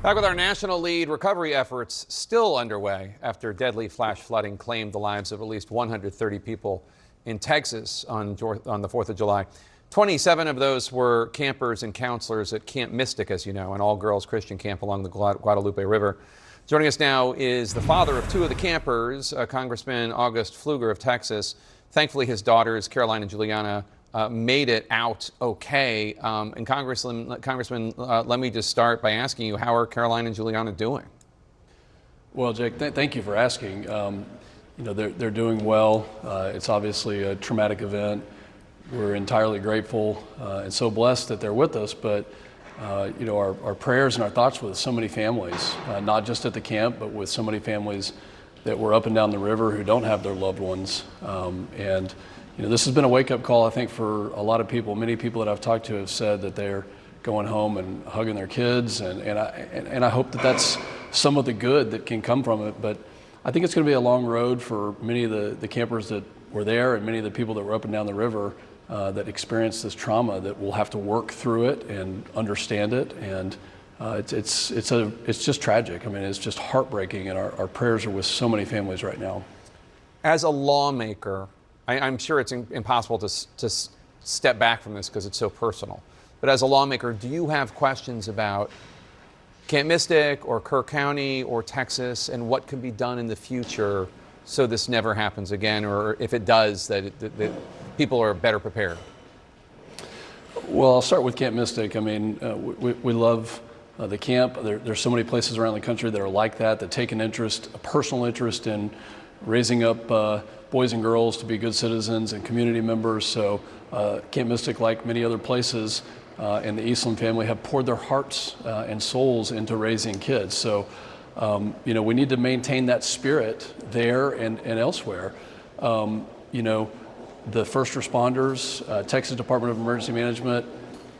Back with our national lead, recovery efforts still underway after deadly flash flooding claimed the lives of at least 130 people in Texas on the 4th of July. 27 of those were campers and counselors at Camp Mystic, as you know, an all-girls Christian camp along the Guadalupe River. Joining us now is the father of two of the campers, Congressman August Pfluger of Texas. Thankfully, his daughters, Caroline and Juliana, made it out okay. And Congressman, let me just start by asking you, how are Caroline and Juliana doing? Well, Jake, thank you for asking. You know, they're doing well. It's obviously a traumatic event. We're entirely grateful and so blessed that they're with us, but you know, our prayers and our thoughts with so many families, not just at the camp, but with so many families that were up and down the river who don't have their loved ones. And you know, this has been a wake-up call, I think, for a lot of people. Many people that I've talked to have said that they're going home and hugging their kids, and I hope that that's some of the good that can come from it. But I think it's going to be a long road for many of the campers that were there and many of the people that were up and down the river that experienced this trauma, that will have to work through it and understand it. And it's just tragic. I mean, it's just heartbreaking, and our prayers are with so many families right now. As a lawmaker, I'm sure it's impossible to step back from this because it's so personal. But as a lawmaker, do you have questions about Camp Mystic or Kerr County or Texas and what can be done in the future so this never happens again, or if it does, that people are better prepared? Well, I'll start with Camp Mystic. I mean, we love the camp. There's so many places around the country that are like that take an interest, a personal interest in raising up boys and girls to be good citizens and community members. So Camp Mystic, like many other places, and the Eastland family have poured their hearts and souls into raising kids. So you know, we need to maintain that spirit there and elsewhere. You know, the first responders, Texas Department of Emergency Management,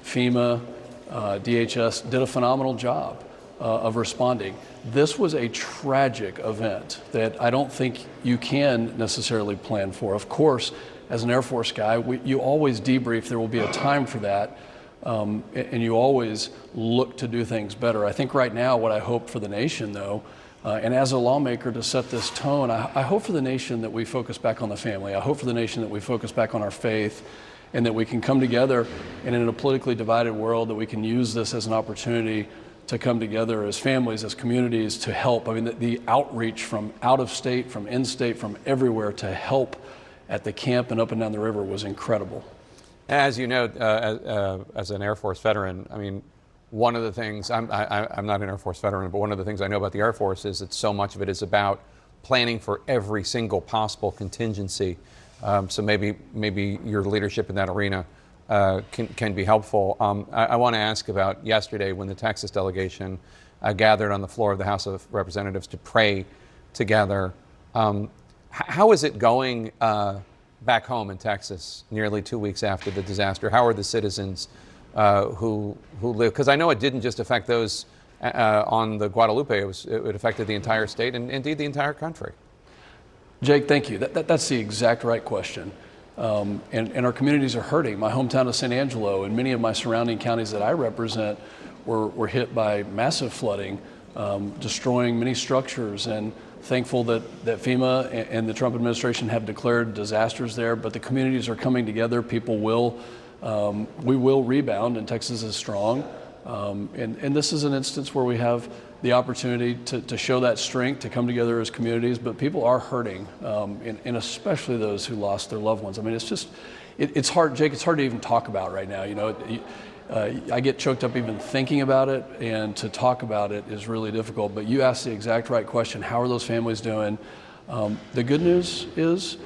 FEMA, DHS did a phenomenal job of responding. This was a tragic event that I don't think you can necessarily plan for. Of course, as an Air Force guy, you always debrief. There will be a time for that, and you always look to do things better. I think right now what I hope for the nation, though, and as a lawmaker to set this tone, I hope for the nation that we focus back on the family. I hope for the nation that we focus back on our faith, and that we can come together, and in a politically divided world, that we can use this as an opportunity to come together as families, as communities, to help. I mean, the outreach from out of state, from in-state, from everywhere to help at the camp and up and down the river was incredible. As you know, as an Air Force veteran, I mean, one of the things, I'm not an Air Force veteran, but one of the things I know about the Air Force is that so much of it is about planning for every single possible contingency. So maybe your leadership in that arena can be helpful. I want to ask about yesterday when the Texas delegation gathered on the floor of the House of Representatives to pray together. How is it going back home in Texas nearly 2 weeks after the disaster? How are the citizens who live? Because I know it didn't just affect those on the Guadalupe, it affected the entire state and indeed the entire country. Jake, thank you. That's the exact right question. And our communities are hurting. My hometown of San Angelo and many of my surrounding counties that I represent were hit by massive flooding, destroying many structures, and thankful that FEMA and the Trump administration have declared disasters there, but the communities are coming together. People will, we will rebound, and Texas is strong. And this is an instance where we have the opportunity to show that strength, to come together as communities, but people are hurting, and especially those who lost their loved ones. I mean, it's just, it's hard, Jake, it's hard to even talk about right now. You know, I get choked up even thinking about it, and to talk about it is really difficult, but you asked the exact right question. How are those families doing? The good news is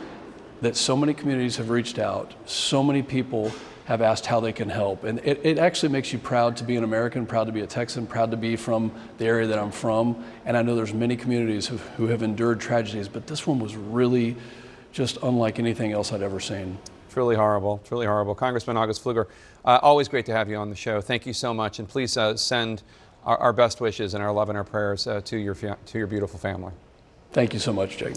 that so many communities have reached out, so many people have asked how they can help. And it actually makes you proud to be an American, proud to be a Texan, proud to be from the area that I'm from. And I know there's many communities who have endured tragedies, but this one was really just unlike anything else I'd ever seen. Truly horrible, truly horrible. Congressman August Pfluger, always great to have you on the show. Thank you so much. And please send our best wishes and our love and our prayers to your beautiful family. Thank you so much, Jake.